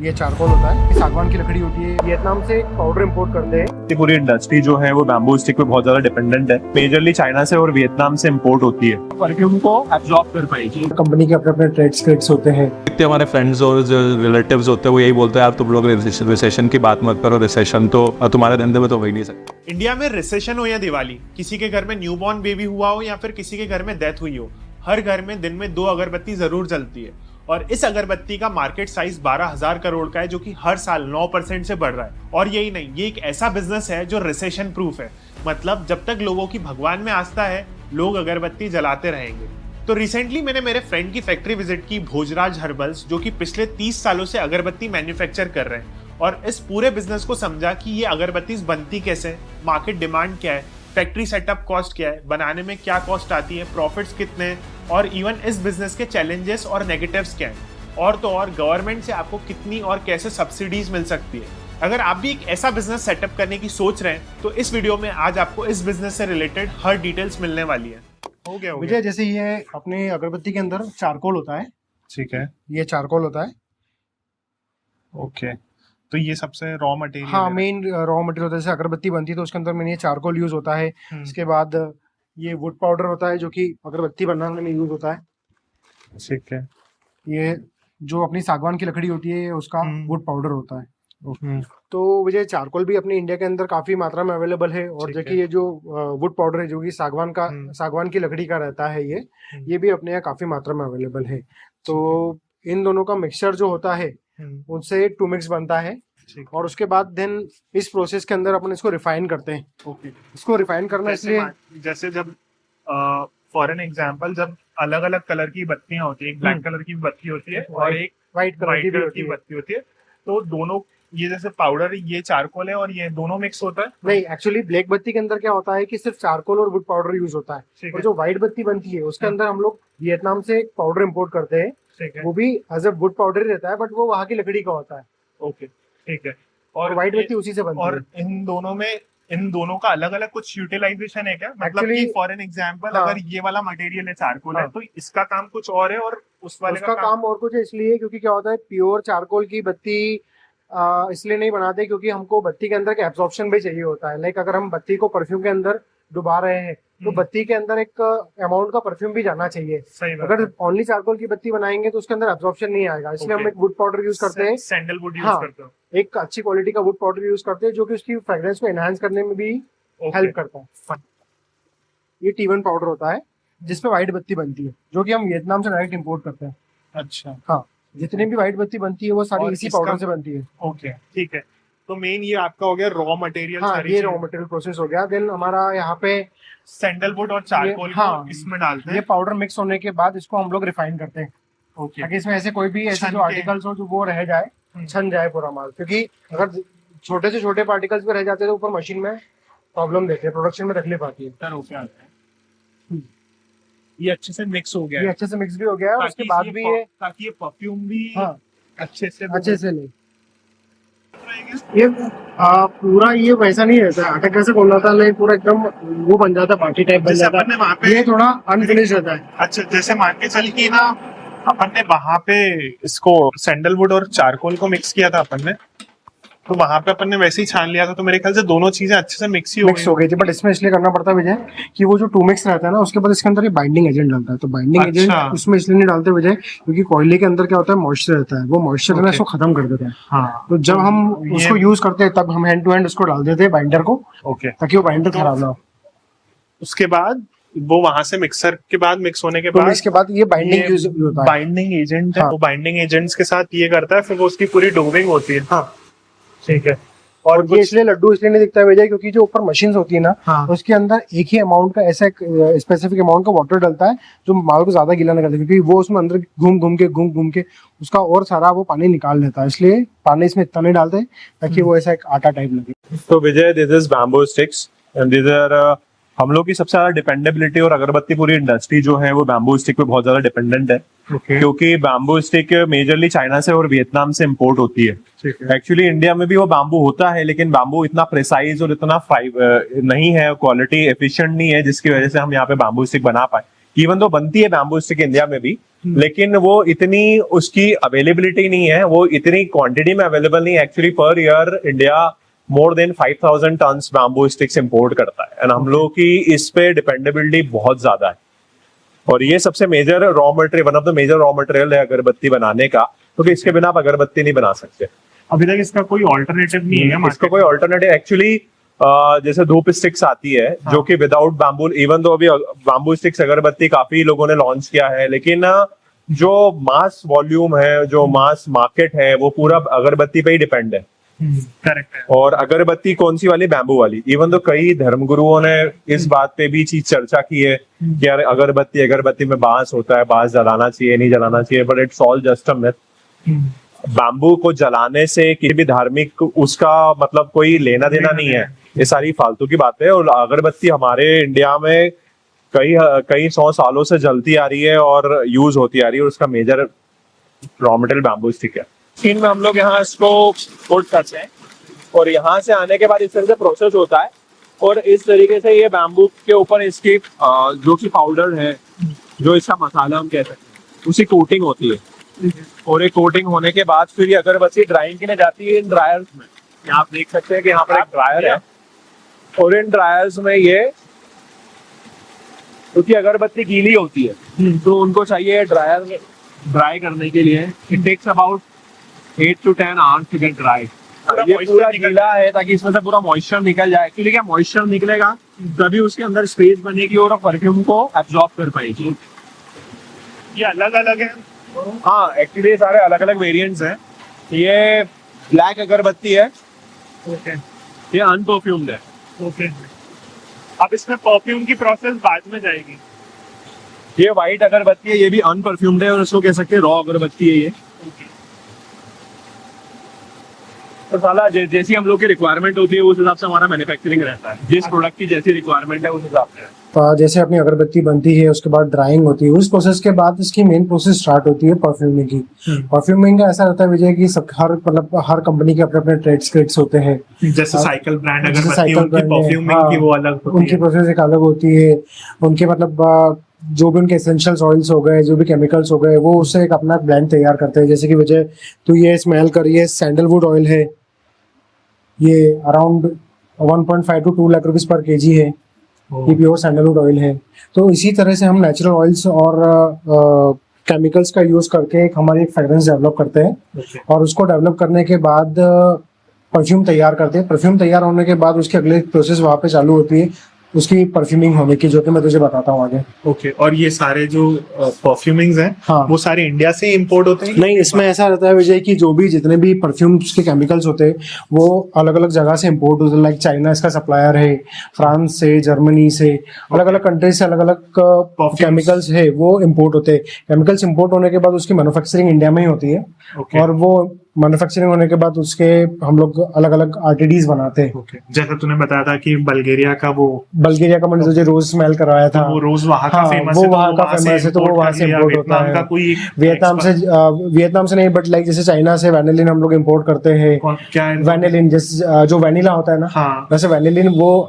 ये चारकोल होता है, सागवान की लकड़ी होती है। वियतनाम से पाउडर इंपोर्ट करते हैं। ये पूरी इंडस्ट्री जो है वो बैम्बू स्टिक पे बहुत ज्यादा डिपेंडेंट है। मेजरली चाइना से और वियतनाम से इंपोर्ट होती है। परफ्यूम को एब्जॉर्ब कर पाएगी। कंपनी के अपने अपने ट्रेड सीक्रेट्स होते हैं। जितने हमारे फ्रेंड्स और जो रिलेटिव्स होते हैं वो यही बोलते हैं यार तुम लोग रिसेशन की बात मत करो, रिसेशन तो तुम्हारे धंधे में तो हो ही नहीं सकता। इंडिया में रिसेशन हो या दिवाली, किसी के घर में न्यूबॉर्न बेबी हुआ हो या फिर किसी के घर में डेथ हुई हो, हर घर में दिन में 2 अगरबत्ती जरूर जलती है। और इस अगरबत्ती का मार्केट साइज 12,000 करोड़ का है, जो कि हर साल 9% से बढ़ रहा है। और यही नहीं, ये एक ऐसा बिजनेस है जो रिसेशन प्रूफ है। मतलब जब तक लोगों की भगवान में आस्था है, लोग अगरबत्ती जलाते रहेंगे। तो रिसेंटली मैंने मेरे फ्रेंड की फैक्ट्री विजिट की, भोजराज हर्बल्स, जो कि पिछले 30 सालों से अगरबत्ती मैन्युफैक्चर कर रहे हैं। और इस पूरे बिजनेस को समझा कि ये अगरबत्ती बनती कैसे, मार्केट डिमांड क्या है, फैक्ट्री सेटअप कॉस्ट क्या है, बनाने में क्या कॉस्ट आती है, प्रॉफिट्स कितने हैं, और इवन इस बिजनेस के चैलेंजेस और नेगेटिव्स क्या हैं। और तो और गवर्नमेंट से आपको कितनी और कैसे सब्सिडीज मिल सकती है। अगर आप भी एक ऐसा बिजनेस सेटअप करने की सोच रहे हैं तो इस वीडियो में आज आपको इस बिजनेस से रिलेटेड हर डिटेल्स मिलने वाली है। हो गया विजय, जैसे ये अपने अगरबत्ती के अंदर चारकोल होता है। ठीक है, ये चारकोल होता है। ओके। तो ये सबसे रॉ मटेरियल हाँ, मेन रॉ मटेरियल होता है। जैसे अगरबत्ती बनती है तो उसके अंदर में ये चारकोल यूज होता है। इसके बाद ये वुड पाउडर होता है, जो कि अगरबत्ती बनाने में यूज होता है। ठीक है। ये जो अपनी सागवान की लकड़ी होती है, उसका वुड पाउडर होता है। तो विजय, चारकोल भी अपने इंडिया के अंदर काफी मात्रा में अवेलेबल है। और जो कि ये जो वुड पाउडर है, जो कि सागवान की लकड़ी का रहता है, ये भी अपने यहाँ काफी मात्रा में अवेलेबल है। तो इन दोनों का मिक्सचर जो होता है, उनसे 2 मिक्स बनता है। और उसके बाद देन इस प्रोसेस के अंदर अपन इसको रिफाइन करते हैं। ओके। इसको रिफाइन करना इसलिए, जैसे जब फॉर एन एग्जांपल, जब अलग अलग कलर की बत्तियां होती है, एक ब्लैक कलर की बत्ती होती है और एक व्हाइट कलर की बत्ती होती है, तो दोनों ये जैसे पाउडर, ये चारकोल है और ये दोनों मिक्स होता है। नहीं, एक्चुअली ब्लैक बत्ती के अंदर क्या होता है कि सिर्फ चारकोल और वुड पाउडर यूज होता है। और जो व्हाइट बत्ती बनती है उसके अंदर हम लोग वियतनाम से पाउडर इंपोर्ट करते हैं। वो भी एज ए वुड पाउडर ही रहता है, बट वो वहाँ की लकड़ी का होता है। ओके, ठीक है। और व्हाइट बत्ती उसी से बनती है। और इन दोनों का अलग अलग कुछ यूटिलाइजेशन है क्या? मतलब कि फॉर एन एग्जांपल, अगर ये वाला मटेरियल है चारकोल है, तो इसका काम कुछ और है और उस वाले का काम और कुछ है। इसलिए क्योंकि क्या होता है, प्योर चारकोल की बत्ती इसलिए नहीं बनाते क्योंकि हमको बत्ती के अंदर का एब्जॉर्प्शन भी चाहिए होता है। लाइक अगर हम बत्ती को परफ्यूम के अंदर डुबा रहे हैं तो बत्ती के अंदर एक अमाउंट का परफ्यूम भी जाना चाहिए। अगर ओनली चारकोल की बत्ती बनाएंगे तो उसके अंदर एब्जॉर्प्शन नहीं आएगा। इसलिए हम एक वुड पाउडर यूज करते हैं, सैंडलवुड यूज करते हैं। एक अच्छी क्वालिटी का वुड पाउडर यूज करते हैं, जो कि उसकी फ्रेग्रेंस को एनहांस करने में भी हेल्प करता है। ये T1 पाउडर होता है जिसपे व्हाइट बत्ती बनती है, जो कि हम वियतनाम से डायरेक्ट इंपोर्ट करते हैं। अच्छा। हाँ, जितनी भी व्हाइट बत्ती बनती है वो सारी इसी पाउडर से बनती है। ओके, ठीक है। तो मेन ये आपका हो गया रॉ मटेरियल। हाँ, ये रॉ मटेरियल प्रोसेस हो गया। देन हमारा यहाँ पे सैंडलवुड और चारकोल को इसमें डालते हैं। ये पाउडर मिक्स होने के बाद इसको हम लोग रिफाइन करते हैं। ओके। ताकि इसमें ऐसे कोई भी ऐसे जो आर्टिकल्स हो जो वो रह जाए, छन जाए पूरा माल। क्योंकि अगर छोटे से छोटे पार्टिकल्स भी रह जाते हैं तो ऊपर मशीन में प्रॉब्लम देते हैं, प्रोडक्शन में तकलीफ आती है। ये अच्छे से मिक्स हो गया है। ये अच्छे से मिक्स भी हो गया है। उसके बाद भी ये, ताकि ये परफ्यूम भी अच्छे से नहीं, ये पूरा ये वैसा नहीं रहता है। आटा कैसे बोल रहा था, लाइक पूरा एकदम वो बन जाता है, पार्टी टाइप बन जाता है। ये थोड़ा अनफिनिश रहता है। अच्छा, जैसे मान के चल की ना, अपन ने वहां पे इसको सैंडलवुड और चारकोल को मिक्स किया था अपन ने, तो वहां पे अपन ने वैसे ही छान लिया था। तो मेरे ख्याल से दोनों चीजें अच्छे से मिक्स हो गई थी। बट इसमें इसलिए करना पड़ता है विजय कि वो जो 2 मिक्स रहता है ना, उसके बाद इसके अंदर ये बाइंडिंग एजेंट डालता है। तो बाइंडिंग एजेंट उसमें इसलिए नहीं डालते विजय क्योंकि कोयले के अंदर क्या होता है, मॉइस्चर रहता है। वो मॉइस्चर ना इसको खत्म कर देता है। हाँ। तो जब हम उसको यूज करते हैं तब हम हैंड टू हैंड उसको डाल देते हैं बाइंडर को, ताकि वो बाइंडर खराब ना हो। उसके बाद वो वहां से मिक्सर के बाद मिक्स होने के बाद इसके बाद ये बाइंडिंग यूज होता है। बाइंडिंग एजेंट है, वो बाइंडिंग एजेंट्स के साथ ये करता है, फिर वो उसकी पूरी डोबिंग होती है। हाँ, ठीक है। और ये इसलिए लड्डू इसलिए नहीं दिखता है विजय क्योंकि जो ऊपर मशीन होती है ना, उसके अंदर एक ही अमाउंट का, ऐसा स्पेसिफिक अमाउंट का वाटर डलता है जो माल को ज्यादा गीला नहीं करता, क्योंकि वो उसमें अंदर घूम घूम के उसका और सारा वो पानी निकाल लेता है। इसलिए पानी इसमें इतना नहीं डालते ताकि वो ऐसा एक आटा टाइप लगे। तो Vijay, this is bamboo sticks and this are हम लोग की सबसे ज्यादा डिपेंडेबिलिटी और अगरबत्ती पूरी इंडस्ट्री जो है वो बैम्बू स्टिक पे बहुत ज्यादा डिपेंडेंट है। क्योंकि बैम्बू स्टिक मेजरली चाइना से और वियतनाम से इंपोर्ट होती है। एक्चुअली इंडिया में भी वो बैम्बू होता है, लेकिन बैम्बू इतना प्रिसाइज और इतना नहीं है, क्वालिटी एफिशिएंट नहीं है, जिसकी वजह से हम यहाँ पे बैम्बू स्टिक बना पाए। इवन तो बनती है बैम्बू स्टिक इंडिया में भी, लेकिन वो इतनी उसकी अवेलेबिलिटी नहीं है, वो इतनी क्वांटिटी में अवेलेबल नहीं है। Actually per year India more than 5,000 tons bamboo sticks import करता है एंड हम लोगों की इस पे डिपेंडेबिलिटी बहुत ज्यादा है। और ये सबसे major raw material, one of the major raw material है अगरबत्ती बनाने का, क्योंकि इसके बिना आप अगरबत्ती नहीं बना सकते। अभी तक इसका कोई ऑल्टरनेटिव नहीं है इसका कोई ऑल्टरनेटिव एक्चुअली जैसे धूप स्टिक्स आती है जो कि विदाउट बैम्बू, इवन दो अभी बैम्बू स्टिक्स अगरबत्ती काफी लोगों ने लॉन्च किया है, लेकिन जो मास वॉल्यूम है, जो मास मार्केट है, वो पूरा अगरबत्ती पे ही डिपेंड है। करेक्ट है। और अगरबत्ती कौन सी वाली? बैम्बू वाली। इवन तो कई धर्मगुरुओं ने इस बात पे भी चीज चर्चा की है कि यार अगरबत्ती में बांस होता है, बांस जलाना चाहिए नहीं जलाना चाहिए, but it's all just a myth. Bamboo को जलाने से किसी भी धार्मिक उसका मतलब कोई लेना देना नहीं है, ये सारी फालतू की बात है। और अगरबत्ती हमारे इंडिया में कई 100 सालों से जलती आ रही है और यूज होती आ रही है, और उसका major raw material bamboo stick है। चीन में हम लोग यहाँ इसको कोट करते हैं और यहाँ से आने के बाद इस तरह से प्रोसेस होता है और इस तरीके से ये बैम्बू के ऊपर इसकी जो कि पाउडर है, जो इसका मसाला हम कह सकते हैं, उसकी कोटिंग होती है। और एक कोटिंग होने के बाद फिर ये अगरबत्ती ड्राइंग के लिए जाती है इन ड्रायर्स में। यहाँ आप देख सकते हैं कि यहाँ पर एक ड्रायर है और इन ड्रायर्स में ये, क्योंकि अगरबत्ती गीली होती है तो उनको चाहिए ड्रायर ड्राई करने के लिए। It takes about 8 to 10 hours to get dry. ये पूरा गीला है ताकि इसमें से पूरा मॉइस्चर निकल जाए। एक्चुअली क्या मॉइस्चर निकलेगा तभी उसके अंदर स्पेस बनेगी और परफ्यूम को एब्जॉर्ब कर पाएगी। ये अलग अलग है। हाँ, एक्चुअली सारे अलग अलग वेरिएंट्स हैं। ये ब्लैक अगरबत्ती है, ओके ये अनपरफ्यूम्ड है। ओके। अब इसमें परफ्यूम की प्रोसेस बाद में जाएगी। ये व्हाइट अगरबत्ती है, ये भी अनपरफ्यूम्ड है और उसको कह सकते हैं रॉ अगरबत्ती है ये। तो साला जैसी हम लोग की रिक्वायरमेंट होती है उस हिसाब से हमारा मैन्युफैक्चरिंग रहता है। जिस प्रोडक्ट की जैसी रिक्वायरमेंट है उस हिसाब से। तो जैसे अपनी अगरबत्ती बनती है उसके बाद ड्राइंग होती है, उस प्रोसेस के बाद इसकी मेन प्रोसेस स्टार्ट होती है परफ्यूमिंग की। परफ्यूमिंग का ऐसा रहता है विजय की सब हर कंपनी के अपने अपने ट्रेड सीक्रेट्स होते हैं। जैसे साइकिल ब्रांड जैसे अगरबत्ती, साइकिल उनकी ब्रांड है, परफ्यूमिंग की वो अलग होती उनकी है। प्रोसेस एक अलग होती है। उनके मतलब जो भी उनके एसेंशियल्स ऑयल्स हो गए, जो भी केमिकल्स हो गए, वो उससे एक अपना ब्लेंड तैयार करते हैं। जैसे कि विजय तो ये स्मेल कर, ये सैंडलवुड ऑयल है, ये अराउंड 1.5 to 2 लाख रुपीस पर केजी है। ये प्योर सैंडलवुड ऑयल है। तो इसी तरह से हम नेचुरल ऑयल्स और केमिकल्स का यूज करके हमारी एक फ्रेग्रेंस डेवलप करते हैं और उसको डेवलप करने के बाद परफ्यूम तैयार करते हैं। परफ्यूम तैयार होने के बाद उसकी अगली प्रोसेस वहाँ पे चालू होती है उसकी परफ्यूमिंग होने की, जो कि मैं तुझे बताता हूँ आगे। ओके। और ये सारे जो परफ्यूमिंग्स हैं हाँ। वो सारे इंडिया से इंपोर्ट होते हैं? नहीं, इसमें ऐसा रहता है विजय कि जो भी जितने भी परफ्यूम्स के केमिकल्स होते हैं वो अलग अलग जगह से इंपोर्ट होते हैं। लाइक चाइना इसका सप्लायर है, फ्रांस से, जर्मनी से, अलग अलग कंट्री से अलग अलग केमिकल्स है वो इंपोर्ट होते हैं। केमिकल्स इंपोर्ट होने के बाद उसकी मैन्युफैक्चरिंग इंडिया में ही होती है। और वो मैन्युफैक्चरिंग होने के बाद उसके हम लोग अलग अलग आरटीडीज बनाते हैं। जैसा तूने बताया था कि बल्गेरिया का बल्गेरिया का मैंने तुझे रोज स्मेल करवाया था, वो रोज वहाँ का फेमस वो है, वहाँ का फेमस है तो वो वहाँ से इंपोर्ट होता है। का कोई वियतनाम से नहीं, बट लाइक जैसे चाइना से वैनिलिन हम लोग इंपोर्ट करते हैं। क्या है? वैनिलिन जैसे जो वैनिला होता है ना, हाँ। वैसे वैनिलिन वो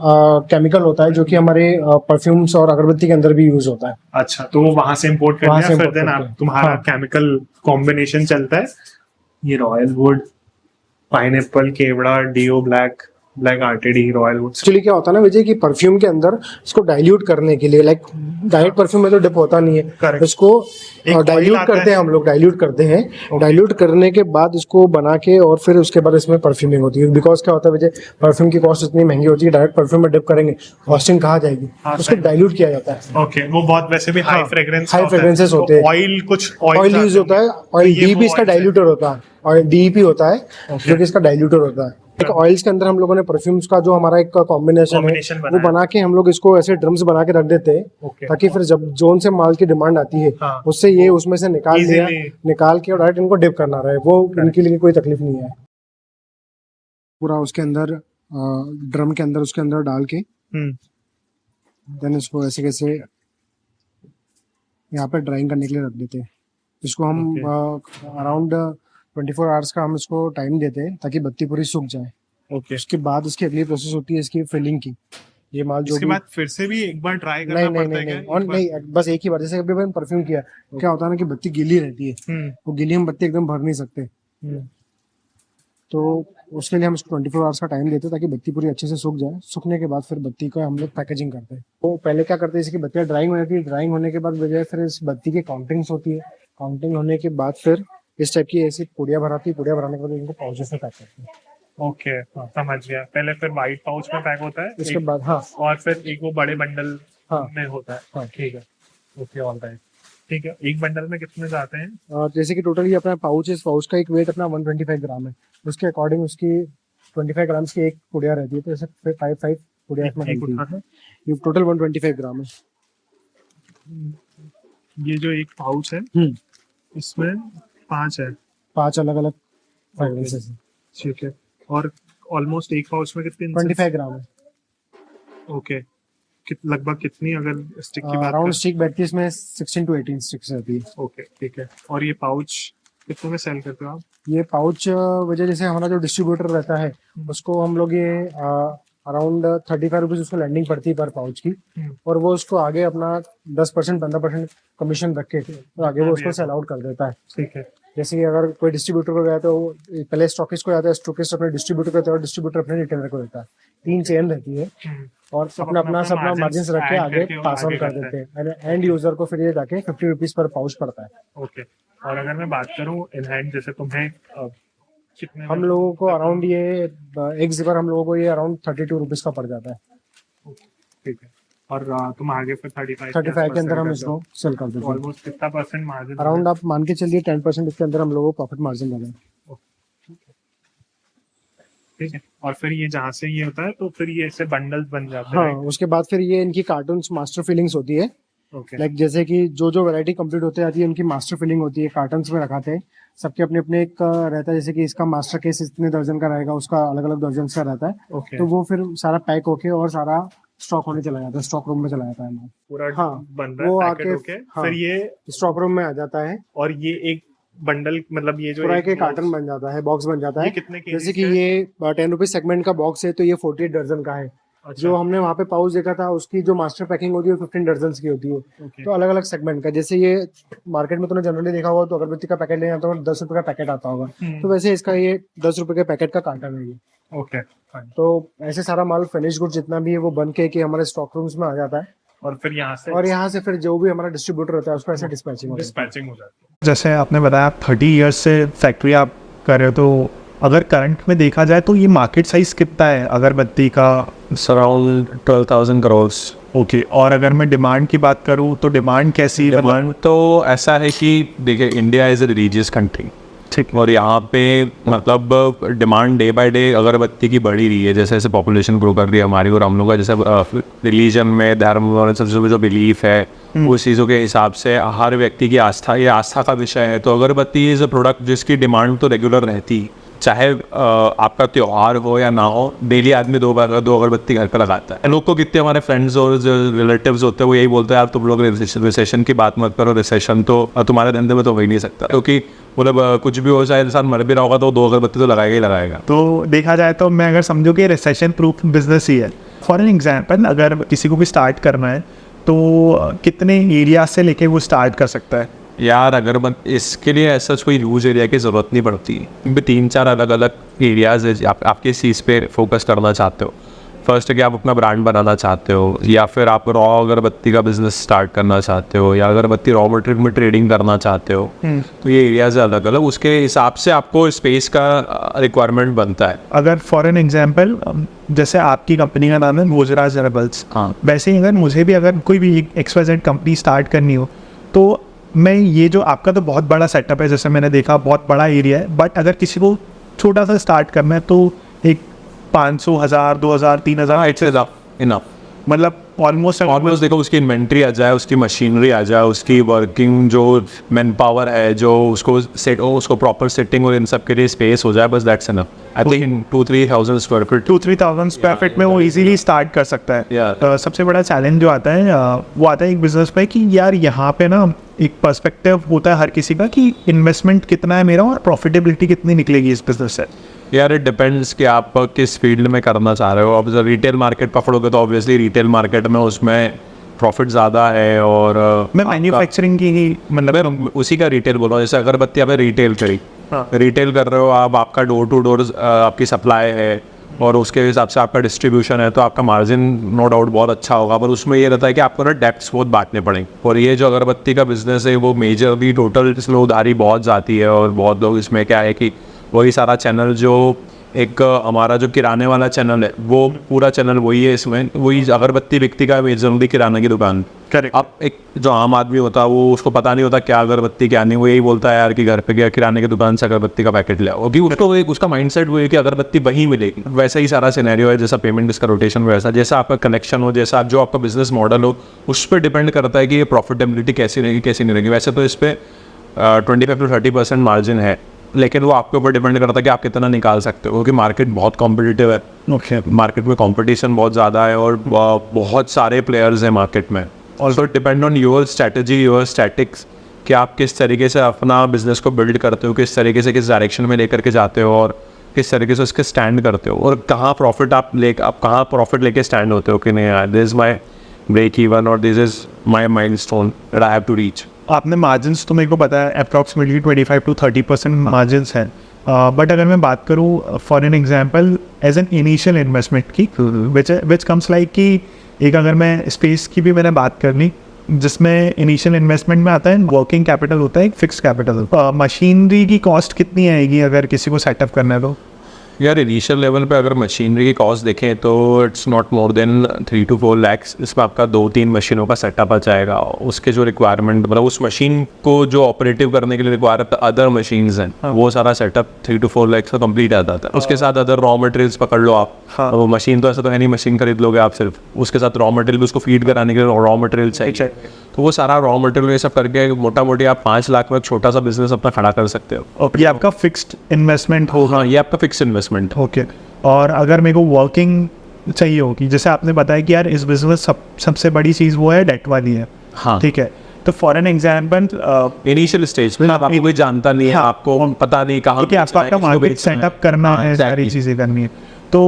केमिकल होता है जो कि हमारे परफ्यूम्स और अगरबत्ती के अंदर भी यूज होता है। अच्छा, तो वो वहां से इंपोर्ट कर वहाँ लिया, से फिर import देन करते आप हैं। तुम्हारा हाँ। केमिकल कॉम्बिनेशन चलता है। ये रॉयल वुड, पाइनएप्पल, केवड़ा, deo black, black RTD, royal wood. Actually क्या होता है ना विजय की परफ्यूम के अंदर इसको डाइल्यूट करने के लिए, लाइक डायरेक्ट परफ्यूम में तो डिप होता नहीं है, Correct. इसको एक oil डाइल्यूट आता करते हैं है। हम लोग, डाइल्यूट करते हैं। डाइल्यूट करने के बाद इसको बना के और फिर उसके बाद इसमें परफ्यूमिंग होती है। बिकॉज क्या होता है विजय, परफ्यूम की कॉस्ट इतनी महंगी होती है, डायरेक्ट परफ्यूम में डिप करेंगे कॉस्टिंग कहाँ जाएगी, उसको डाइल्यूट किया जाता है। ओके, वो बहुत वैसे भी हाई हाँ, फ्रेग्रेंस high fragrances होते हैं। ऑयल, कुछ ऑयल यूज होता है, ऑयल डीईपी इसका डाइल्यूटर होता है, और डीईपी होता है जो कि इसका डाइल्यूटर होता है। एक ऑयल्स के अंदर हम लोगों ने परफ्यूम्स का जो हमारा एक कॉम्बिनेशन है बनाया। वो बना के हम लोग इसको ऐसे ड्रम्स बना के रख देते हैं ताकि फिर जब जोन से माल की डिमांड आती है हाँ। उससे ये उसमें से निकाल लिया, Easily। निकाल के और डायरेक्ट इनको डिप करना रहे, वो इनके लिए कोई तकलीफ नहीं है। पूरा उसके अंदर ड्रम के अंदर उसके अंदर डाल के देन इसको ऐसे कैसे यहाँ पे ड्राइंग करने के लिए रख देते हैं। इसको हम अराउंड 24 आवर्स का हम इसको टाइम देते हैं ताकि बत्ती पूरी सूख जाए। ओके। उसके बाद इसकी अगली प्रोसेस होती है इसकी फिलिंग की। ये माल जो इसके भी बाद फिर से भी एक बार ट्राई करना नहीं नहीं पड़ता है नहीं क्या? नहीं और एक बार? नहीं, बस एक ही बार, जैसे कभी मैंने परफ्यूम किया, क्या होता है ना कि बत्ती गीली रहती है, वो गीली हम बत्ती एकदम भर नहीं सकते, तो उसके लिए हम इसको 24 आवर्स का टाइम देते हैं ताकि बत्ती पूरी अच्छे से सूख जाए। सूखने के बाद फिर बत्ती का हम लोग पैकेजिंग करते हैं। तो पहले क्या करते हैं, इसकी बत्तियाँ ड्राइंग हो जाती है, ड्राइंग होने के बाद वजह फिर इस बत्ती की काउंटिंग्स होती है, काउंटिंग होने के बाद फिर इस टाइप की ऐसी पुड़िया भराती है, पुड़िया भराने के बाद इनको पाउचेस में पैक करते हैं। ओके, समझ गया। पहले फिर वाइट पाउच में पैक होता है उसके बाद हाँ और फिर एक वो बड़े बंडल हाँ में होता है। हाँ। ठीक है, ओके, ऑल राइट। ठीक है, एक बंडल में कितने जाते हैं? और जैसे कि टोटल ये अपना पाउच, इस पाउच का एक वेट अपना 125 ग्राम है, उसके अकॉर्डिंग उसकी 25 ग्राम्स की एक पुड़िया रहती है, तो ऐसे 5 पुड़िया इसमें एक डलती उठा है। है। ये टोटल 125 ग्राम है। ये जो एक पाउच है इसमें 5 है। 5 अलग अलग फ्रेग्रेंसेस है। ठीक है, और ऑलमोस्ट एक पाउच में कितने 25 ग्राम है। ओके, लगभग कितनी, अगर स्टिक की बात अराउंड करें? स्टिक बैठती है इसमें 16 to 18 स्टिक्स रहती है। ओके, ठीक है। और ये पाउच कितने में सेल करते हो आप? ये पाउच वजह जैसे हमारा जो डिस्ट्रीब्यूटर रहता है उसको हम लोग ये अराउंड 35 रुपीज उसको लैंडिंग पड़ती है पर पाउच की, और वो उसको आगे अपना 10% 15% कमीशन रख के तो आगे वो उसको सेल आउट कर देता है। ठीक है, जैसे कि अगर कोई डिस्ट्रीब्यूटर को गया तो वो पहले स्टॉकिस्ट को जाता है, स्टॉकिस्ट अपने डिस्ट्रीब्यूटर को देता है और डिस्ट्रीब्यूटर अपने रिटेलर को देता है। 3 चेन रहती है और अपना अपना सब मार्जिन रख के आगे पास ऑन कर देते हैं। एंड यूजर को फिर ये जाके 50 रुपीज पर पाउच पड़ता है। ओके। और अगर मैं बात करूं इन हैंड, जैसे तुम्हें कितने हम लोगों को अराउंड ये एक जिपर हम लोगों को ये अराउंड 32 रुपीज का पड़ जाता है। ठीक है, और तुम आगे फिर 35 के अंदर हम इसको सेल कर देते हैं। ऑलमोस्ट कितना परसेंट मार्जिन? अराउंड आप मान के चलिए 10% इसके अंदर हम लोगों को प्रॉफिट मार्जिन लगा है। ठीक है, और फिर ये जहाँ से ये होता है तो फिर ये ऐसे बंडल्स बन जाते हैं। हाँ, उसके बाद फिर ये इनकी कार्टून्स मास्टर फिलिंग्स होती है। ओके, लाइक जैसे कि जो वैरायटी कंप्लीट होते जाती है उनकी मास्टर फिलिंग होती है, कार्टन्स में रखाते हैं। सबके अपने अपने एक रहता है, जैसे कि इसका मास्टर केस इतने दर्जन का रहेगा, उसका अलग अलग दर्जन का रहता है। ओके, तो वो फिर सारा पैक होके और सारा स्टॉक होने चला जाता है, स्टॉक रूम में चला जाता है माल। पूरा हाँ, बन रहा है वो पैकेट आके होके, हाँ, फिर ये स्टॉक रूम में आ जाता है और ये एक बंडल, मतलब ये जो पूरा एक एक कार्टन बन जाता है, बॉक्स बन जाता ये है। कितने के जैसे कि ये 10 रुपीज सेगमेंट का बॉक्स है तो ये 48 दर्जन का है। अच्छा, जो हमने वहाँ पे पाउच देखा था उसकी जो मास्टर पैकिंग होती है 15 दर्जन की होती है। ओके, तो अलग अलग सेगमेंट का, जैसे ये मार्केट में तूने जनरली देखा होगा तो अगरबत्ती का पैकेट लेना तो 10 रुपए का पैकेट आता होगा, तो वैसे इसका ये 10 रुपए के पैकेट का कार्टन है ये। ओके, तो ऐसे सारा माल फिनिश गुड जितना भी है वो बन के कि हमारे स्टॉक रूम्स में आ जाता है, और फिर यहाँ से और यहाँ से फिर जो भी हमारा डिस्ट्रीब्यूटर होता है उसको ऐसे डिस्पैचिंग होता है। डिस्पैचिंग हो जाती है। जैसे आपने बताया आप 30 इयर्स से फैक्ट्री आप कर रहे हो, तो अगर करंट में देखा जाए तो ये मार्केट साइज कितना है अगरबत्ती का? अराउंड 12,000 करोड़। ओके, और अगर मैं डिमांड की बात करूँ तो डिमांड कैसी है? डिमांड तो ऐसा है कि देखिए, India is a religious country, ठीक, और यहाँ पे मतलब डिमांड डे बाय डे अगरबत्ती की बढ़ ही रही है। जैसे जैसे पॉपुलेशन ग्रो कर रही है हमारी, और हम लोग का जैसे रिलीजन में, धर्म और सब जो बिलीफ है उस चीज़ों के हिसाब से हर व्यक्ति की आस्था, ये आस्था का विषय है। तो अगरबत्ती इज़ अ प्रोडक्ट जिसकी डिमांड तो रेगुलर रहती, चाहे आपका त्योहार हो या ना हो, डेली आदमी 2 अगरबत्ती घर पर लगाता है। लोग को कितने हमारे फ्रेंड्स और जो रिलेटिव्स होते हैं वो यही बोलते हैं, यार तुम लोग रिसेशन की बात मत करो, रिसेशन तो तुम्हारे धंधे में तो हो ही नहीं सकता, क्योंकि मतलब कुछ भी हो जाए, इंसान मर भी रहा होगा तो 2 अगरबत्ती तो लगाएगा ही लगाएगा। तो देखा जाए तो मैं अगर समझूँ कि रिसेशन प्रूफ बिजनेस ही है। फॉर एन एग्जाम्पल, अगर किसी को भी स्टार्ट करना है तो कितने एरिया से लेके वो स्टार्ट कर सकता है? यार अगर इसके लिए ऐसा कोई यूज एरिया की ज़रूरत नहीं पड़ती, 3-4 अलग अलग एरियाज है आप किस चीज़ पे फोकस करना चाहते हो। फर्स्ट है कि आप अपना ब्रांड बनाना चाहते हो, या फिर आप रॉ अगरबत्ती का बिजनेस स्टार्ट करना चाहते हो, या अगरबत्ती रॉ मटेरियल में ट्रेडिंग करना चाहते हो। तो ये एरियाज है अलग अलग, उसके हिसाब से आपको स्पेस का रिक्वायरमेंट बनता है। अगर फॉर एन एग्जाम्पल, जैसे आपकी कंपनी का नाम है भोजराज हर्बल्स, हाँ, वैसे ही अगर मुझे भी अगर कोई भी XYZ कंपनी स्टार्ट करनी हो तो मैं, ये जो आपका तो बहुत बड़ा सेटअप है, जैसे मैंने देखा बहुत बड़ा एरिया है, बट अगर किसी को छोटा सा स्टार्ट करना है तो एक 500, 1000, 2000, 3000 इट्स इनफ। मतलब ऑलमोस्ट देखो, उसकी इन्वेंट्री आ जाए, उसकी मशीनरी आ जाए, उसकी वर्किंग जो मैन पावर है, जो उसको प्रॉपर सेटिंग और इन सब के लिए स्पेस हो जाए, बस that's enough. I think 2-3,000 square feet 2-3,000 square feet में वो इजीली स्टार्ट कर सकता है। सबसे बड़ा चैलेंज जो आता है वो आता है एक बिजनेस में कि यार यहाँ पे ना एक पर्सपेक्टिव होता है हर किसी का कि इन्वेस्टमेंट कितना है मेरा और प्रॉफिटेबिलिटी कितनी निकलेगी इस बिजनेस से। यार इट डिपेंड्स कि आप किस फील्ड में करना चाह रहे हो। अब जब रिटेल मार्केट पकड़ोगे तो ऑब्वियसली रिटेल मार्केट में उसमें प्रॉफिट ज़्यादा है। और मैं मैन्युफैक्चरिंग की ही मतलब मैं उसी का रिटेल बोल रहा हूँ। जैसे अगरबत्ती आप रिटेल करी, रिटेल कर रहे हो आप, आपका डोर टू डोर आपकी सप्लाई है और उसके हिसाब से आपका डिस्ट्रीब्यूशन है, तो आपका मार्जिन नो डाउट बहुत अच्छा होगा। पर उसमें ये रहता है कि आपको ना डेप्थ्स बहुत बांटने पड़ेंगे। और ये जो अगरबत्ती का बिजनेस है वो मेजरली टोटल इसमें उधारी बहुत जाती है। और बहुत लोग इसमें क्या है कि वही सारा चैनल जो एक हमारा जो किराने वाला चैनल है वो पूरा चैनल वही है, इसमें वही अगरबत्ती बिकती का मेजरली किराने की दुकान। करेक्ट। अब एक जो आम आदमी होता है वो उसको पता नहीं होता क्या अगरबत्ती क्या नहीं, वो यही बोलता है यार कि घर पे गया किराने की दुकान से अगरबत्ती का पैकेट ले आओ। अभी उसको एक उसका माइंडसेट वो है कि अगरबत्ती वहीं मिलेगी। वैसा ही सारा सिनेरियो है, जैसा पेमेंट इसका रोटेशन वैसा, जैसा आपका कनेक्शन हो, जैसा जो आपका बिजनेस मॉडल हो, उस पर डिपेंड करता है कि ये प्रॉफिटेबिलिटी कैसी रहेगी कैसी नहीं रहेगी। वैसे तो इस पर 25 to 30% मार्जिन है, लेकिन वो आपके ऊपर डिपेंड करता है कि आप कितना निकाल सकते हो, क्योंकि मार्केट बहुत कॉम्पिटिटिव है। ओके। मार्केट में कंपटीशन बहुत ज़्यादा है और बहुत सारे प्लेयर्स हैं मार्केट में। Also depend on your strategy, your statics, कि आप किस तरीके से अपना बिजनेस को बिल्ड करते हो, किस तरीके से किस डायरेक्शन में लेकर के जाते हो और किस तरीके से उसके स्टैंड करते हो, और कहाँ प्रॉफिट लेके स्टैंड होते हो कि नहीं यार this is my break even और this is my milestone that I have to reach. आपने मार्जिन्स तो मेरे को पता है अप्रॉक्सीमेटली 25 to 30% मार्जिन्स हैं, बट अगर मैं बात करूँ for an example as an initial investment की, विच कम्स लाइक कि एक अगर मैं स्पेस की भी मैंने बात कर ली जिसमें इनिशियल इन्वेस्टमेंट में आता है वर्किंग कैपिटल होता है, एक फिक्स कैपिटल। मशीनरी की कॉस्ट कितनी आएगी अगर किसी को सेटअप करना है तो? यार इनिशियल लेवल पे अगर मशीनरी की कॉस्ट देखें तो it's not more than 3 to 4 lakhs। इसमें आपका 2-3 मशीनों का सेटअप आ जाएगा। उसके जो रिक्वायरमेंट मतलब उस मशीन को जो ऑपरेटिव करने के लिए रिक्वायर अदर मशीन्स हैं, वो सारा सेटअप 3 to 4 lakhs का कंप्लीट आ जाता है। उसके साथ अदर रॉ मटेरियल्स पकड़ लो आप। वो मशीन तो ऐसा तो है नहीं मशीन खरीद लोगे आप सिर्फ, उसके साथ रॉ मटेरियल भी उसको फीड कराने के लिए रॉ मटेरियल चाहिए। तो वो सारा रॉ मटेरियल ये सब करके मोटा मोटी आप 5 लाख में एक छोटा सा बिजनेस अपना खड़ा कर सकते हो। और ये आपका फिक्स्ड इन्वेस्टमेंट होगा? हाँ, ये आपका फिक्स इन्वेस्टमेंट। ओके। और अगर मेरे को वर्किंग चाहिए होगी, जैसे आपने बताया कि यार इस बिजनेस सबसे बड़ी चीज़ वो है डेट वाली है। हाँ ठीक है, तो for an example initial stage में आपको कोई जानता नहीं है, आपको पता नहीं कहाँ आपका मार्केट सेटअप करना है, सारी चीज़ें करनी है, तो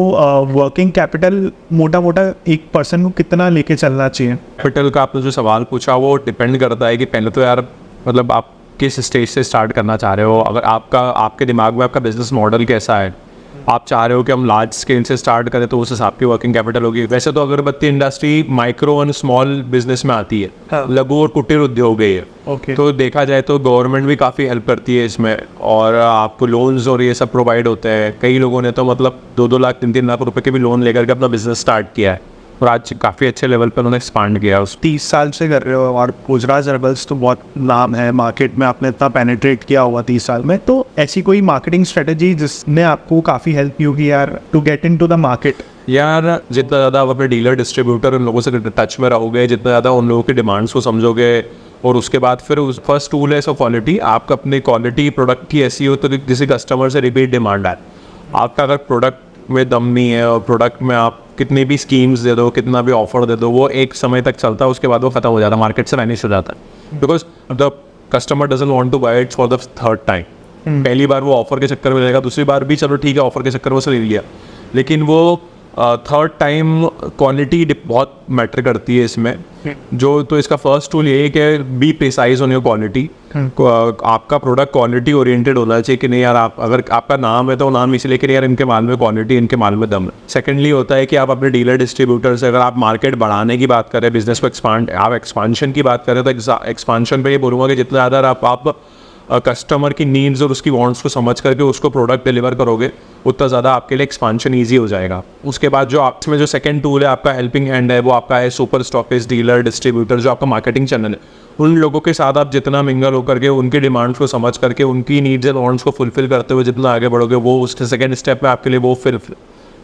वर्किंग कैपिटल मोटा मोटा एक पर्सन को कितना लेके चलना चाहिए? कैपिटल का आपने जो सवाल पूछा वो डिपेंड करता है कि पहले तो यार मतलब आप किस स्टेज से स्टार्ट करना चाह रहे हो। अगर आपके दिमाग में आपका बिजनेस मॉडल कैसा है, आप चाह रहे हो कि हम लार्ज स्केल से स्टार्ट करें तो उस हिसाब की वर्किंग कैपिटल होगी। वैसे तो अगरबत्ती industry micro and small business में आती है, लघु और कुटीर उद्योग है ये। ओके। तो देखा जाए तो गवर्नमेंट भी काफ़ी हेल्प करती है इसमें, और आपको लोन्स और ये सब प्रोवाइड होते हैं। कई लोगों ने तो मतलब 2-2 लाख 3-3 लाख रुपए के भी लोन लेकर के अपना बिजनेस स्टार्ट किया है और आज काफ़ी अच्छे लेवल पर उन्होंने एक्सपांड किया है। 30 साल से कर रहे हो और गुजरात हर्बल्स तो बहुत नाम है मार्केट में, आपने इतना पेनिट्रेट किया हुआ 30 साल में, तो ऐसी कोई मार्केटिंग स्ट्रेटेजी जिसने आपको काफ़ी हेल्प की होगी यार to get into the market? यार जितना ज़्यादा आप अपने डीलर डिस्ट्रीब्यूटर उन लोगों से टच में रहोगे, जितना ज़्यादा उन लोगों की डिमांड्स को समझोगे, और उसके बाद फिर उस फर्स्ट टूल है सो क्वालिटी। आपका अपनी क्वालिटी प्रोडक्ट की ऐसी हो तो किसी कस्टमर से रिपीट डिमांड है। आपका अगर प्रोडक्ट में दम नहीं है और प्रोडक्ट में आप कितनी भी स्कीम्स दे दो, कितना भी ऑफर दे दो, वो एक समय तक चलता है, उसके बाद वो खत्म हो जाता है, मार्केट से वैनिश हो जाता है। Because the customer doesn't want to buy it for the third time. पहली बार वो ऑफर के चक्कर में लेगा, दूसरी बार भी चलो ठीक है ऑफर के चक्कर में से ले लिया, लेकिन वो थर्ड टाइम क्वालिटी बहुत मैटर करती है इसमें। जो तो इसका फर्स्ट टूल ये है कि be precise on your quality. आपका प्रोडक्ट क्वालिटी ओरिएंटेड होना चाहिए कि नहीं यार, आप अगर आपका नाम है तो नाम इसलिए कि यार इनके माल में क्वालिटी, इनके माल में दम है। सेकेंडली होता है कि आप अपने डीलर डिस्ट्रीब्यूटर से अगर आप मार्केट बढ़ाने की बात करें, बिजनेस को आप एक्सपांशन की बात करें, तो एक्सपांशन पे ये बोलूँगा कि जितना ज़्यादा आप कस्टमर की नीड्स और उसकी वांट्स को समझ करके उसको प्रोडक्ट डिलीवर करोगे, उतना ज़्यादा आपके लिए एक्सपांशन ईजी हो जाएगा। उसके बाद जो आपमें जो सेकंड टूल है आपका हेल्पिंग हैंड है, वो आपका है सुपर स्टॉकिस्ट, डीलर, डिस्ट्रीब्यूटर, जो आपका मार्केटिंग चैनल है। उन लोगों के साथ आप जितना मिंगल होकर के उनकी डिमांड्स को समझ करके उनकी नीड्स एंड वांट्स को फुलफिल करते हुए जितना आगे बढ़ोगे, वो उसके सेकंड स्टेप में आपके लिए वो फिर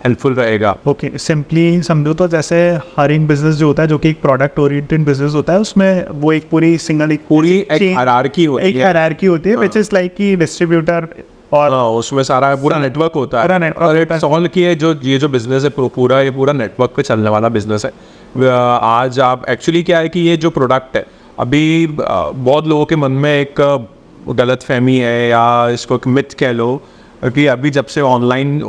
हेल्पफुल रहेगा। ओके, सिंपली समझो तो जैसे हर एक बिजनेस जो होता है, जो कि एक प्रोडक्ट ओरिएंटेड बिजनेस होता है, उसमें वो एक पूरी हायरार्की होती है व्हिच इज लाइक कि डिस्ट्रीब्यूटर और उसमें सारा पूरा नेटवर्क होता है। सॉल्व किए जो ये जो बिजनेस है पूरा ये पूरा नेटवर्क पे चलने वाला बिजनेस है। आज आप एक्चुअली क्या है कि ये जो प्रोडक्ट है, अभी बहुत लोगों के मन में एक गलत फहमी है या इसको एक मिथ कह लो कि अभी जब से ऑनलाइन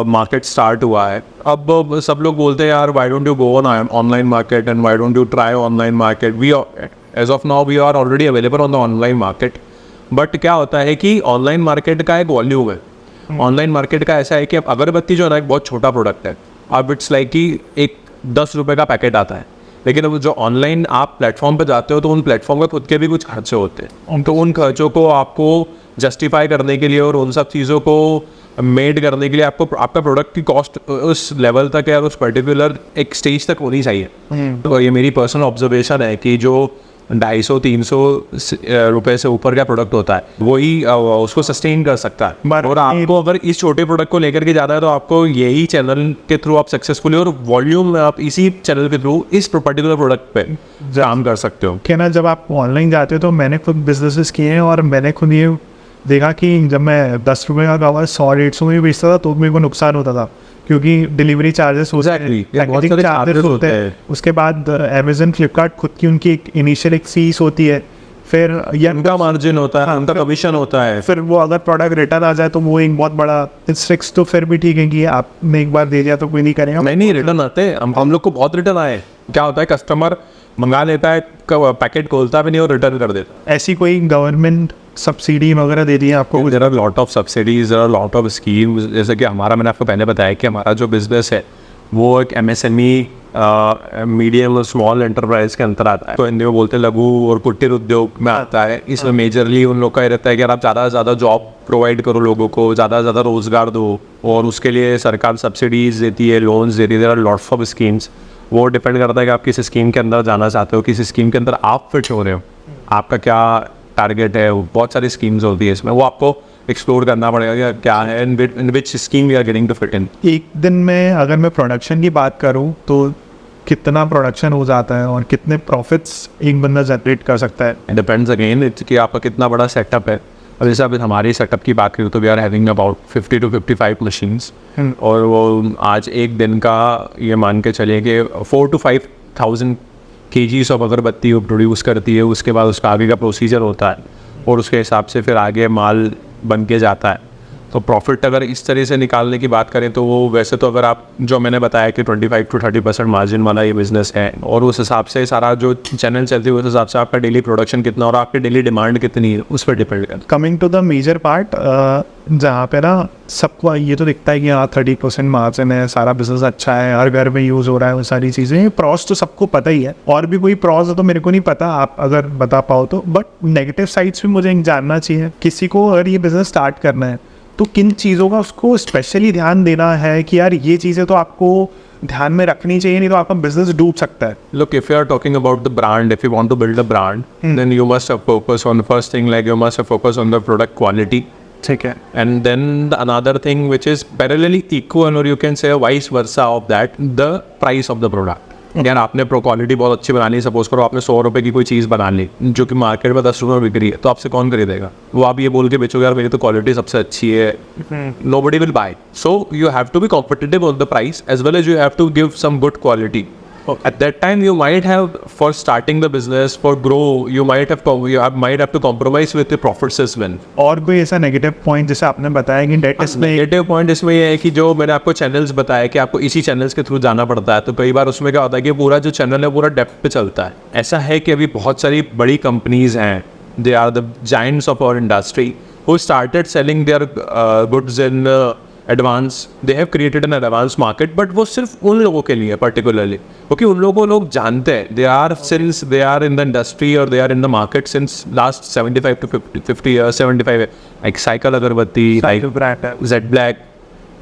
मार्केट स्टार्ट हुआ है, अब सब लोग बोलते हैं यार why don't you go on online market and why don't you try online market. We as of now we are already available on the online market. But क्या होता है कि ऑनलाइन मार्केट का एक वॉल्यूम है। ऑनलाइन मार्केट का ऐसा है कि अब अगरबत्ती जो है ना एक बहुत छोटा प्रोडक्ट है। अब इट्स लाइक कि एक 10 रुपये का पैकेट आता है, लेकिन अब जो ऑनलाइन आप प्लेटफॉर्म पे जाते हो तो उन प्लेटफॉर्म पे खुद के भी कुछ खर्चे होते हैं। तो उन खर्चों को आपको जस्टिफाई करने के लिए और उन सब चीज़ों को मेड करने के लिए आपको आपका प्रोडक्ट की कॉस्ट उस लेवल तक या उस पर्टिकुलर एक स्टेज तक होनी चाहिए। तो ये मेरी पर्सनल ऑब्जर्वेशन है कि जो 250-300 रुपए से ऊपर का प्रोडक्ट होता है वही उसको सस्टेन कर सकता है। और आपको अगर इस छोटे प्रोडक्ट को लेकर के जाना है तो आपको यही चैनल के थ्रू आप सक्सेसफुली और वॉल्यूम में आप इसी चैनल के थ्रू इस पर्टिकुलर प्रोडक्ट पे काम कर सकते हो। क्या ना, जब आप ऑनलाइन जाते हो तो मैंने खुद बिजनेसेस किए हैं और मैंने खुद ये देखा कि जब मैं 10 रुपये का कवर 100-150 में बेचता था तो मेरे को नुकसान होता था, क्योंकि डिलीवरी चार्जेस होते हैं। उसके बाद अमेजन फ्लिपकार्ट खुद की उनकी एक इनिशियल एक फीस होती है, फिर या उनका मार्जिन होता है, उनका कमीशन होता है। फिर वो अगर प्रोडक्ट रिटर्न आ जाए तो वो एक बहुत बड़ा रिस्क। तो फिर भी ठीक है कि आपने एक बार दे दिया तो कोई नहीं करेगा। नहीं रिटर्न आते हैं, हम लोग को बहुत रिटर्न आए। क्या होता है, कस्टमर मंगा लेता है, पैकेट खोलता भी नहीं और रिटर्न कर देता। ऐसी कोई गवर्नमेंट सब्सिडी वगैरह दे दी है आपको? There are lot of subsidies, there are lot of schemes. जैसे कि हमारा, मैंने आपको पहले बताया कि हमारा जो बिजनेस है वो एक MSME मीडियम और स्मॉल एंटरप्राइज के अंतर आता है। तो हिंदी में बोलते हैं लघु और कुटीर उद्योग में आता है। इसमें मेजरली उन लोग का ये रहता है कि आप ज़्यादा से ज़्यादा जॉब प्रोवाइड करो लोगों को, ज़्यादा से ज़्यादा रोज़गार दो, और उसके लिए सरकार सब्सिडीज़ देती है, लोन्स देती है। There are lots of schemes. वो डिपेंड करता है कि आप किस स्कीम के अंदर जाना चाहते हो, किस स्कीम के अंदर आप फिट हो रहे हो, आपका क्या टारगेट है। बहुत सारी स्कीम्स होती है इसमें, वो आपको एक्सप्लोर करना पड़ेगा कि क्या है, in which scheme we are getting to fit in. एक दिन में अगर मैं प्रोडक्शन की बात करूं तो कितना प्रोडक्शन हो जाता है और कितने प्रॉफिट्स एक बंदा जनरेट कर सकता है? डिपेंड्स अगेन कि आपका कितना बड़ा सेटअप है। अब जैसे अभी हमारी सेटअप की बात करें तो we are having about 50 to 55 machines, और वो आज एक दिन का ये मान के चलिए कि 4 to 5,000 kgs ऑफ अगरबत्ती वो प्रोड्यूस करती है। उसके बाद उसका आगे का प्रोसीजर होता है और उसके हिसाब से फिर आगे माल बन के जाता है। तो प्रॉफिट अगर इस तरह से निकालने की बात करें तो वो वैसे तो अगर आप जो मैंने बताया कि 25 to 30% मार्जिन वाला ये बिज़नेस है, और उस हिसाब से सारा जो चैनल चलती है उस हिसाब से आपका डेली प्रोडक्शन कितना और आपकी डेली डिमांड कितनी है उस पर डिपेंड करता है। Coming to the major part, जहाँ पे ना सबको ये तो दिखता है कि हाँ 30% मार्जिन है, सारा बिजनेस अच्छा है, हर घर में यूज़ हो रहा है, वो सारी चीज़ें। प्रॉस तो सबको पता ही है, और भी कोई प्रॉस है तो मेरे को नहीं पता, आप अगर बता पाओ तो। बट नेगेटिव साइड्स भी मुझे जानना चाहिए। किसी को अगर ये बिज़नेस स्टार्ट करना है तो किन चीज़ों का उसको स्पेशली ध्यान देना है कि यार ये चीज़ें तो आपको ध्यान में रखनी चाहिए, नहीं तो आपका बिजनेस डूब सकता है? Look, if you are talking about the brand, if you want to build a brand, then you must have focus on the first thing, like you must have focus on the product quality. ठीक है। And then another thing which is parallelly equal, or you can say vice versa of that, the price of the product. यार आपने pro quality बहुत अच्छी बना ली, suppose करो आपने 100 रुपये की कोई चीज़ बना ली जो कि मार्केट में 10 रुपये में बिक रही है, तो आपसे कौन खरीदेगा? वो आप ये बोल के बेचोगे यार मेरी तो क्वालिटी सबसे अच्छी है, nobody will buy. So you have to be competitive on the price as well as you have to give some good quality. At that time you might have, for starting the business, for grow, you might have to compromise with the profits as well. और कोई ऐसा negative point जैसे आपने बताया कि date इसमें? Negative point इसमें ये है कि जो मैंने आपको चैनल्स बताया कि आपको इसी चैनल्स के थ्रू जाना पड़ता है, तो कई बार उसमें क्या होता है कि पूरा जो चैनल है पूरा डेप्थ पे चलता है। ऐसा है कि अभी बहुत सारी बड़ी कंपनीज हैं, they are the giants of our industry, who started selling their goods in advance. They have created an advance market, but वो सिर्फ उन लोगों के लिए पर्टिकुलरली, क्योंकि उन लोगों को लोग जानते हैं, they are since they are in the industry और they are in the market since last 75 to 50 years, 75 like Cycle Agarbatti, Zed Black,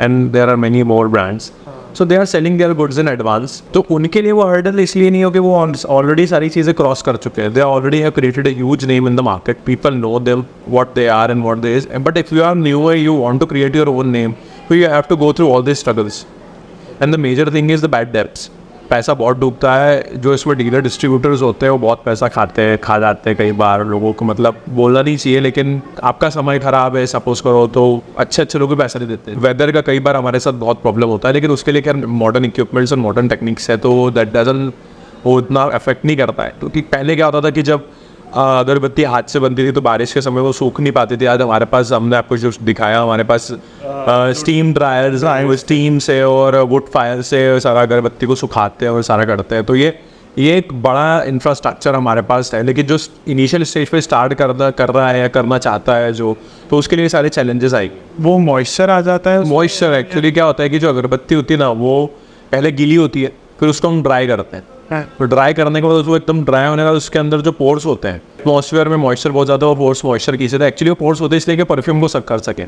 and there are many more brands. So they are selling their goods in advance. तो उनके लिए वो hurdle इसलिए नहीं हो कि वो ऑलरेडी सारी चीज़ें क्रॉस कर चुके हैं। They already have created a huge name in the market, people know them what they are and what they is. But if you are new, you want to create your own name, so you have to go through all these struggles, and the major thing is the bad debts. पैसा बहुत डूबता है। जो इसमें dealer distributors होते हैं वो बहुत पैसा खा जाते हैं कई बार। लोगों को मतलब बोलना नहीं चाहिए, लेकिन आपका समय खराब है सपोज करो तो अच्छे लोग भी पैसा नहीं देते। वेदर का कई बार हमारे साथ बहुत प्रॉब्लम होता है, लेकिन उसके लिए क्या मॉडर्न इक्विपमेंट्स और मॉडर्न टेक्निक्स है, तो दैट डजंट वो इतना अफेक्ट नहीं करता है। क्योंकि पहले क्या होता था कि जब अगरबत्ती हाथ से बनती थी तो बारिश के समय वो सूख नहीं पाती थी। आज हमारे पास, हमने आपको जो दिखाया, हमारे पास स्टीम ड्रायर्स, वो स्टीम से और वुड फायर से सारा अगरबत्ती को सुखाते हैं और सारा करते हैं। तो ये एक बड़ा इंफ्रास्ट्रक्चर हमारे पास है। लेकिन जो इनिशियल स्टेज पे स्टार्ट कर रहा है या करना चाहता है जो, तो उसके लिए सारे चैलेंजेस आएंगे। वो मॉइस्चर आ जाता है। मॉइस्चर एक्चुअली क्या होता है कि जो अगरबत्ती होती है ना, वो पहले गीली होती है, फिर उसको हम ड्राई करते हैं। तो ड्राई करने के बाद वो एकदम ड्राई होने के बाद उसके अंदर जो पोर्स होते हैं, एटमॉस्फेयर में मॉइस्चर बहुत ज़्यादा, वो पोर्स मॉइस्चर की से एक्चुअली वो पोर्स होते हैं इसलिए कि परफ्यूम को सक कर सकें,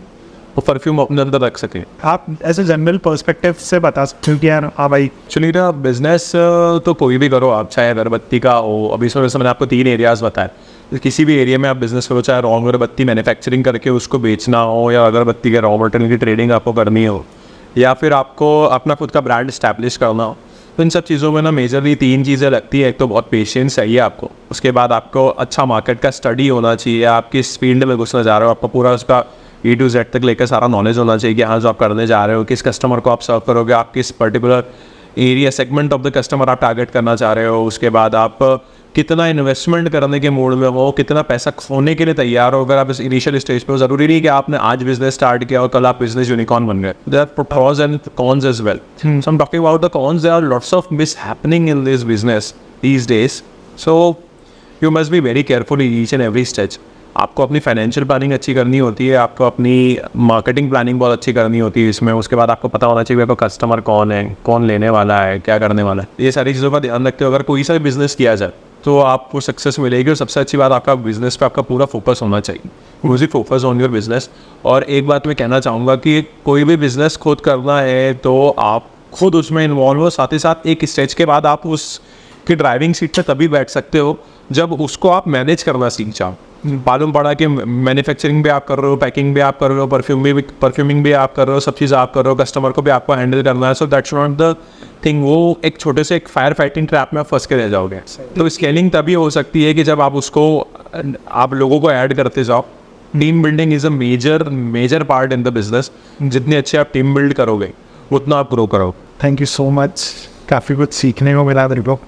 वो परफ्यूम अपने अंदर रख सकें। आप ऐसे जनरल पर्सपेक्टिव से बता सकते हो कि यार हाँ भाई एक्चुअली ना बिजनेस तो कोई भी करो आप, चाहे अगरबत्ती का हो, अभी इसमें मैंने आपको 3 एरियाज़ बताए, तो किसी भी एरिया में आप बिजनेस करो, चाहे रॉ अगरबत्ती मैन्युफैक्चरिंग करके उसको बेचना हो, या अगरबत्ती के रॉ मटेरियल की ट्रेडिंग आपको करनी हो, या फिर आपको अपना खुद का ब्रांड इस्टेब्लिश करना हो, तो इन सब चीज़ों में ना मेजरली 3 चीज़ें लगती है। एक तो बहुत पेशेंस चाहिए आपको, उसके बाद आपको अच्छा मार्केट का स्टडी होना चाहिए, आप किस फील्ड में घुसना जा रहे हो, आपको पूरा उसका E to Z तक लेकर सारा नॉलेज होना चाहिए कि हाँ जो आप करने जा रहे हो, किस कस्टमर को आप सर्व करोगे, आप किस particular area segment of the customer आप टारगेट करना चाह रहे हो। उसके बाद आप कितना इन्वेस्टमेंट करने के मूड में हो, कितना पैसा खोने के लिए तैयार हो। अगर आप इस इनिशियल स्टेज पे हो, ज़रूरी नहीं कि आपने आज बिजनेस स्टार्ट किया और कल आप बिजनेस यूनिकॉर्न बन गए। There are pros and cons as well. So I am talking about the cons. There are lots of mishappening in this business these days, so you must be very careful each and every stage. आपको अपनी financial planning अच्छी करनी होती है, आपको अपनी marketing planning बहुत अच्छी करनी होती है इसमें। उसके बाद आपको पता होना चाहिए आपको कस्टमर कौन है, कौन लेने वाला है, क्या करने वाला है। ये सारी चीज़ों का ध्यान रखते हो अगर कोई सा भी बिजनेस किया जाए तो आपको सक्सेस मिलेगी। और सबसे अच्छी बात, आपका बिजनेस पे आपका पूरा फोकस होना चाहिए, music focus on your business. और एक बात मैं कहना चाहूँगा कि कोई भी बिजनेस खुद करना है तो आप खुद उसमें इन्वॉल्व हो, साथ ही साथ एक स्टेज के बाद आप उसकी ड्राइविंग सीट पर तभी बैठ सकते हो जब उसको आप मैनेज करना सीख जाओ। मालूम पड़ा कि मैन्युफैक्चरिंग भी आप कर रहे हो, पैकिंग भी आप कर रहे हो, परफ्यूमिंग भी आप कर रहे हो, सब चीज़ आप कर रहे हो, कस्टमर को भी आपको हैंडल करना है। So that's not the thing. वो एक छोटे से एक फायर फाइटिंग ट्रैप में आप फंस के रह जाओगे। तो स्केलिंग तभी हो सकती है कि जब आप उसको, आप लोगों को ऐड करते जाओ। Team building is a major part in the business. जितनी अच्छी आप टीम बिल्ड करोगे उतना आप ग्रो करोगे। थैंक यू सो मच, काफ़ी कुछ सीखने को मिला मेरे को।